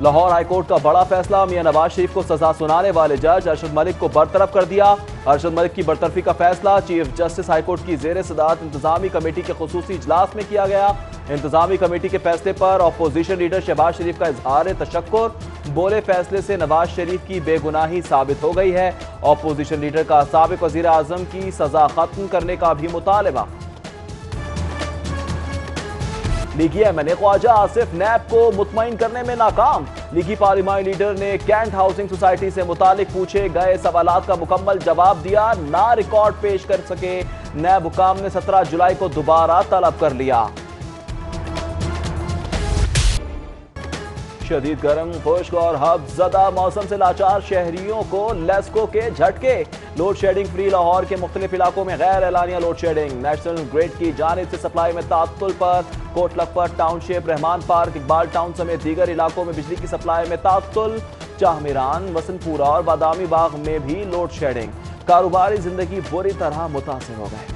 Lahore high court का बड़ा फैसला, मियां नवाज शरीफ को सजा सुनाने वाले जज अरशद मलिक को बरतरफ कर दिया। अरशद मलिक की बरतरफी का फैसला चीफ जस्टिस हाईकोर्ट की जेर सदारत इंतजामी कमेटी के खुसूसी इजलास में किया गया। इंतजामी कमेटी के फैसले पर अपोजिशन लीडर शहबाज शरीफ का इजहार तशक्कुर, बोले फैसले से नवाज शरीफ की बेगुनाही साबित हो गई है। अपोजिशन लीडर का साबिक वजीर आजम की सजा खत्म करने का भी मुतालबा। लीगी एमएनए ख्वाजा आसिफ नैब को मुतमईन करने में नाकाम। लीगी पार्लिमानी लीडर ने कैंट हाउसिंग सोसाइटी से मुतालिक पूछे गए सवालात का मुकम्मल जवाब दिया, ना रिकॉर्ड पेश कर सके। नैब हुकाम ने 17 जुलाई को दोबारा तलब कर लिया। शदीद गर्म, खुश्क और हब्सज़दा मौसम से लाचार शहरियों को लेस्को के झटके। लोड शेडिंग फ्री लाहौर के मुख्तलिफ इलाकों में गैर एलानिया लोड शेडिंग। नेशनल ग्रिड की जानिब से सप्लाई में तात्तुल पर Kotlakhpat township, Rehman park, Iqbal town समेत दीगर इलाकों में बिजली की सप्लाई में तात्तुल। चाहमीरान, वसनपुरा और बादामी बाग में भी लोड शेडिंग। कारोबारी जिंदगी बुरी तरह मुतासिर हो गए।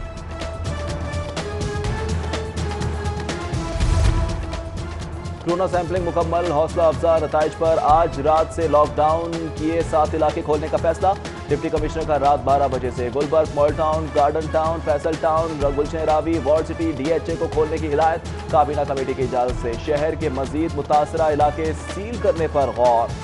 कोरोना सैंपलिंग मुकम्मल, हौसला अफजा नताइज पर आज रात से लॉकडाउन किए 7 इलाके खोलने का फैसला। डिप्टी कमिश्नर का रात 12 बजे से Gulberg, mall town, garden town, Faisal town, Gulshan Ravi, walled city, DHA को खोलने की हिदायत। काबीना कमेटी की इजाजत से शहर के मजीद मुतासरा इलाके सील करने पर गौर।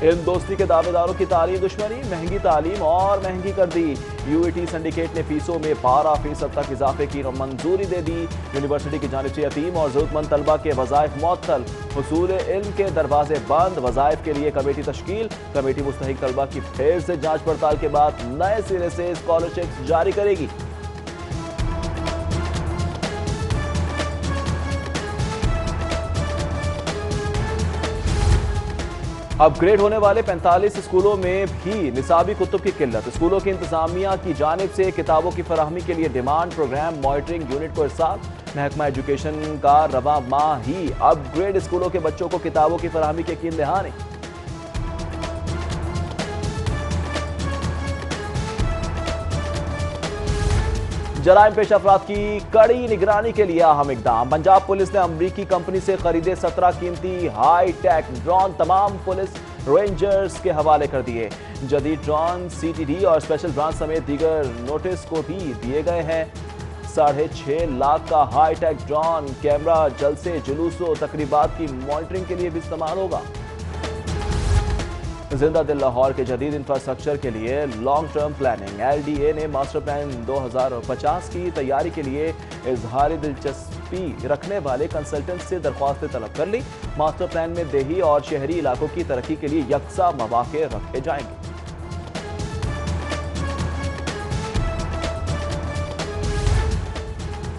इल्म दोस्ती के दावेदारों की तालीम दुश्मनी, महंगी तालीम और महंगी कर दी। यूईटी सिंडिकेट ने फीसों में 12% तक इजाफे की मंजूरी दे दी। यूनिवर्सिटी की जानिब से यतीम और जरूरतमंद तलबा के वज़ाइफ मुअत्तल, हुसूल इल्म के दरवाजे बंद। वज़ाइफ के लिए कमेटी तश्कील। कमेटी मुस्तहिक तलबा की फिर से जांच पड़ताल के बाद नए सिरे से स्कॉलरशिप जारी करेगी। अपग्रेड होने वाले 45 स्कूलों में भी निसाबी कुतुब की किल्लत। स्कूलों की इंतजामिया की जानिब से किताबों की फराहमी के लिए डिमांड प्रोग्राम मॉनिटरिंग यूनिट को इरसाल। महकमा एजुकेशन का रवा माह ही अपग्रेड स्कूलों के बच्चों को किताबों की फराहमी के यकीन दहाने। जराइम पेश अफराद की कड़ी निगरानी के लिए अहम इकदाम। पंजाब पुलिस ने अमरीकी कंपनी से खरीदे 17 कीमती हाई टेक ड्रोन तमाम पुलिस रेंजर्स के हवाले कर दिए। जदीद ड्रोन, सीटीडी और स्पेशल ब्रांच समेत दीगर नोटिस को भी दिए गए हैं। 6.5 लाख का हाई टेक ड्रोन कैमरा जलसे, जुलूसों, तकरीबात की मॉनिटरिंग के लिए भी इस्तेमाल होगा। जिंदा दिल लाहौर के जदीद इंफ्रास्ट्रक्चर के लिए लॉन्ग टर्म प्लानिंग। एलडीए ने मास्टर प्लान 2050 की तैयारी के लिए इजहारी दिलचस्पी रखने वाले कंसल्टेंट से दरख्वास्तें तलब कर ली। मास्टर प्लान में देही और शहरी इलाकों की तरक्की के लिए यकसा मौके रखे जाएंगे।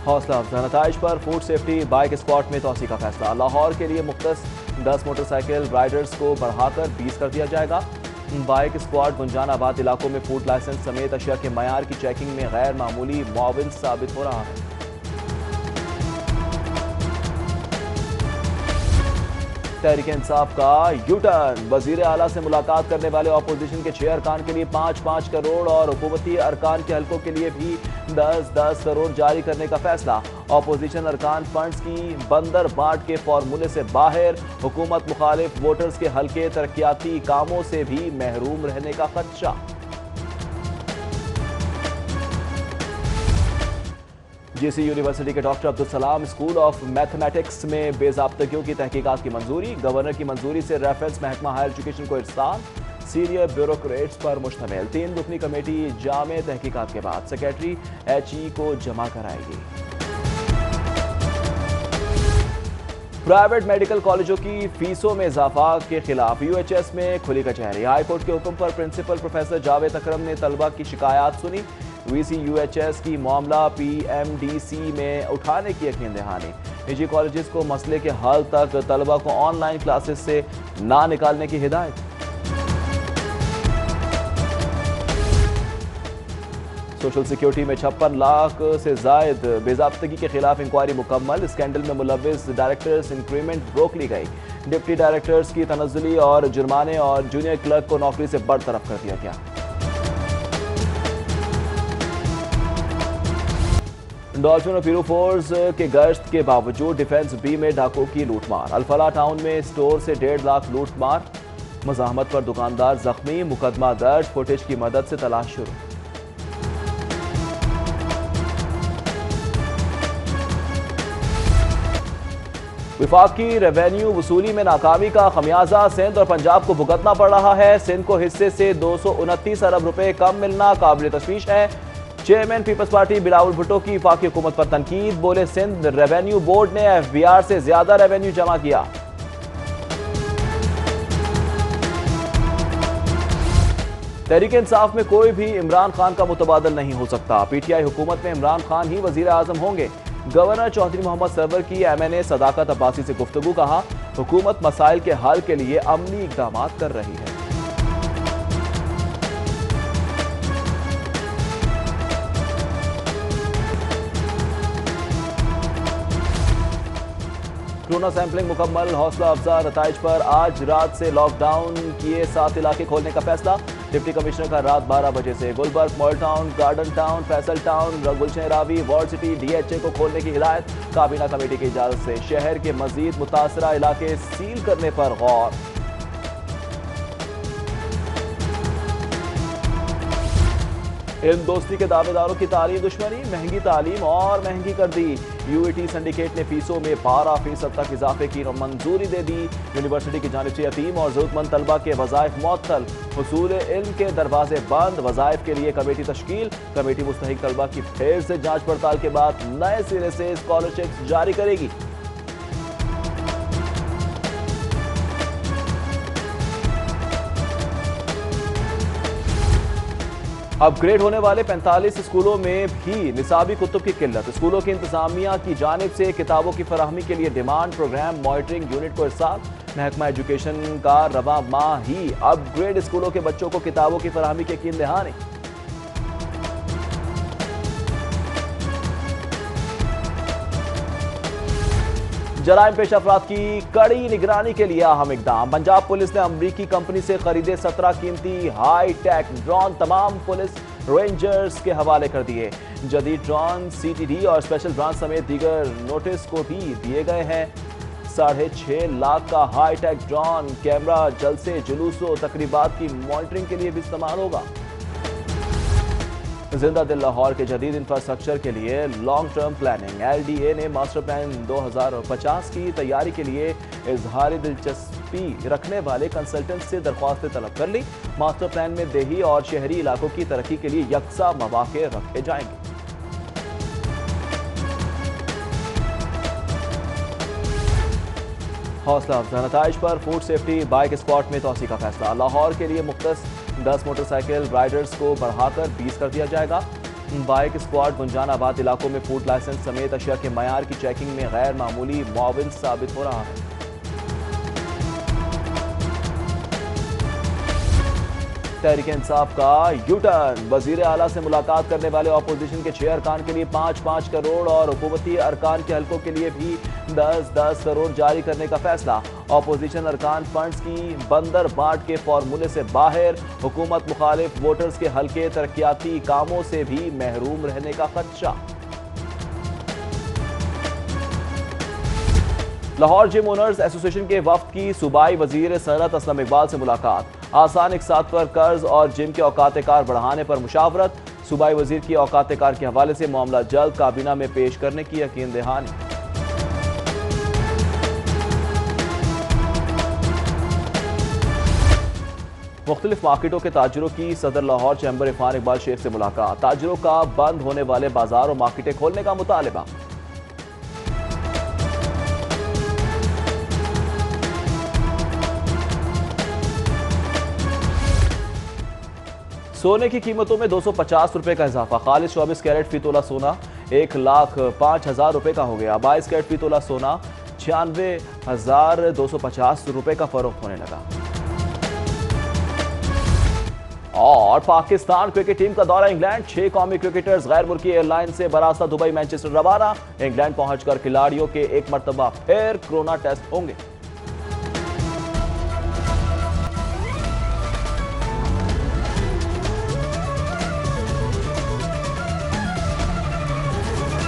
हौसला अफजा नताइज पर फूड सेफ्टी बाइक स्क्वाड में तोसी का फैसला। लाहौर के लिए मुख्तस 10 मोटरसाइकिल राइडर्स को बढ़ाकर 20 कर दिया जाएगा। बाइक स्क्वाड गुंजानाबाद इलाकों में फूड लाइसेंस समेत अशिया के मयार की चेकिंग में गैर मामूली मुआविन साबित हो रहा है। तहरीक इंसाफ का यू टर्न। वजीर आला से मुलाकात करने वाले अपोजिशन के 6 अरकान के लिए 5-5 करोड़ और हुकूमती अरकान के हल्कों के लिए भी 10-10 करोड़ जारी करने का फैसला। अपोजिशन अरकान फंड्स की बंदर बांट के फॉर्मूले से बाहर। हुकूमत मुखालिफ वोटर्स के हल्के तरक्याती कामों से भी महरूम रहने का खदशा। जीसी यूनिवर्सिटी के doctor Abdul Salam school of mathematics में बेज़ाब्तगियों की तहकीकात की मंजूरी। गवर्नर की मंजूरी से रेफरेंस महकमा हायर एजुकेशन को इरसाल। सीनियर ब्यूरोक्रेट्स पर मुश्तमिल 3 रुकनी कमेटी जामे तहकीकात के बाद सेक्रेटरी HE को जमा कराएगी। प्राइवेट मेडिकल कॉलेजों की फीसों में इजाफा के खिलाफ UHS में खुली कचहरी। हाईकोर्ट के हुक्म पर प्रिंसिपल प्रोफेसर जावेद अकरम ने तलबा की शिकायत सुनी। VC UHS की मामला PMDC में उठाने की यकीन दहानी। निजी कॉलेजेस को मसले के हल तक तलबा को ऑनलाइन क्लासेस से ना निकालने की हिदायत। सोशल सिक्योरिटी में 56 लाख से जायद बेज़ाब्तगी के खिलाफ इंक्वायरी मुकम्मल। स्कैंडल में मुलविस डायरेक्टर्स इंक्रीमेंट रोक ली गई। डिप्टी डायरेक्टर्स की तनज़्ज़ुली और जुर्माने और जूनियर क्लर्क को नौकरी से बरतरफ कर दिया गया। डॉल्फिन और पीरू फोर्स के गश्त के बावजूद डिफेंस बी में डाकुओं की लूटमार। अल-फलाह टाउन में स्टोर से 1.5 लाख लूटमार। मज़ाहमत पर दुकानदार जख्मी, मुकदमा दर्ज। फुटेज की मदद से तलाश शुरू। विफाकी रेवेन्यू वसूली में नाकामी का खमियाजा सिंध और पंजाब को भुगतना पड़ रहा है। सिंध को हिस्से से 229 अरब रुपए कम मिलना काबिल तशवीश है। Chairman Peoples Party Bilawal Bhutto की वफाकी हुकूमत पर तनकीद। बोले सिंध रेवेन्यू बोर्ड ने FBR से ज्यादा रेवेन्यू जमा किया। तहरीक इंसाफ में कोई भी इमरान खान का मुतबादल नहीं हो सकता। PTI हुकूमत में इमरान खान ही वजीर आजम होंगे। गवर्नर चौधरी मोहम्मद सरवर की MNA सदाकत अब्बासी से गुफ्तगू। कहा हुकूमत मसाइल के हल के लिए अमली इकदाम कर रही है। कोरोना सैंपलिंग मुकम्मल। हौसला अफजा नताइज पर आज रात से लॉकडाउन किए 7 इलाके खोलने का फैसला। डिप्टी कमिश्नर का रात 12 बजे से Gulberg, mall town, garden town, Faisal town, Gulshan Ravi, walled city, DHA को खोलने की हिदायत। काबीना कमेटी की इजाजत से शहर के मजीद मुतासरा इलाके सील करने पर गौर। इल्म दोस्ती के दावेदारों की तालीम दुश्मनी। महंगी तालीम और महंगी कर दी। UET सिंडिकेट ने फीसों में 12% तक इजाफे की मंजूरी दे दी। यूनिवर्सिटी की जानिब से यतीम और जरूरतमंद तलबा के वज़ाइफ मुअत्तल। हुसूल इल्म के दरवाजे बंद। वज़ाइफ के लिए कमेटी तश्कील। कमेटी मुस्तहिक तलबा की फिर से जांच पड़ताल के बाद नए सिरे से स्कॉलरशिप जारी करेगी। अपग्रेड होने वाले 45 स्कूलों में भी निसाबी कुतुब की किल्लत। स्कूलों की इंतजामिया की जानिब से किताबों की फराहमी के लिए डिमांड प्रोग्राम मॉनिटरिंग यूनिट को इरसाल। महकमा एजुकेशन का रवा माह ही अपग्रेड स्कूलों के बच्चों को किताबों की फराहमी के यकीन दहाने। जराइम पेश अफराद की कड़ी निगरानी के लिए अहम इकदाम। पंजाब पुलिस ने अमरीकी कंपनी से खरीदे 17 कीमती हाई टेक ड्रोन तमाम पुलिस रेंजर्स के हवाले कर दिए। जदीद ड्रोन CTD और स्पेशल ब्रांच समेत दीगर नोटिस को भी दिए गए हैं। 6.5 लाख का हाई टेक ड्रोन कैमरा जलसे, जुलूसों, तकरीबात की मॉनिटरिंग के लिए भी इस्तेमाल होगा। जिंदा दिल लाहौर के जदीद इंफ्रास्ट्रक्चर के लिए लॉन्ग टर्म प्लानिंग। LDA ने मास्टर प्लान 2050 की तैयारी के लिए इजहारी दिलचस्पी रखने वाले कंसल्टेंट से दरख्वास्तें तलब कर ली। मास्टर प्लान में देही और शहरी इलाकों की तरक्की के लिए यकसा मौके रखे जाएंगे। हौसला अफजा नताइज पर फूड सेफ्टी बाइक स्क्वाड में तोसी का फैसला। लाहौर के लिए मुख्तस 10 मोटरसाइकिल राइडर्स को बढ़ाकर 20 कर दिया जाएगा। बाइक स्क्वाड गुंजानाबाद इलाकों में फूड लाइसेंस समेत अशिया के मयार की चेकिंग में गैर मामूली मुआविन साबित हो रहा है। तहरीक इंसाफ का यूटर्न। वजीर आला से मुलाकात करने वाले अपोजिशन के 6 अरकान के लिए 5-5 करोड़ और हुकूमती अरकान के हल्कों के लिए भी 10-10 करोड़ जारी करने का फैसला। अपोजिशन अरकान फंड्स की बंदर बाट के फॉर्मूले से बाहर। हुकूमत मुखालिफ वोटर्स के हल्के तरक्याती कामों से भी महरूम रहने का खदशा। लाहौर जिम ओनर्स एसोसिएशन के वफ्द की सूबाई वजीर सनअत असलम इकबाल से मुलाकात। आसान इकसात पर कर्ज और जिम के औकात कार बढ़ाने पर मुशावरत। सूबाई वजीर की औकात कार के हवाले से मामला जल्द काबीना में पेश करने की यकीन दहानी। मुख्तलिफ मार्केटों के ताजरों की सदर लाहौर चैम्बर इरफान इकबाल शेख से मुलाकात। ताजरों का बंद होने वाले बाजार और मार्केटें खोलने का मुतालबा। सोने की कीमतों में 250 रुपए का इजाफा। खालिस 24 कैरेट फी तोला सोना 1,05,000 रुपए का हो गया। 22 कैरेट फी तोला सोना 96,250 रुपए का फरोख्त होने लगा। और पाकिस्तान क्रिकेट टीम का दौरा इंग्लैंड। 6 कौमी क्रिकेटर्स गैर मुल्की एयरलाइन से बरास्ता दुबई मैनचेस्टर रवाना। इंग्लैंड पहुंचकर खिलाड़ियों के एक मरतबा फिर कोरोना टेस्ट होंगे।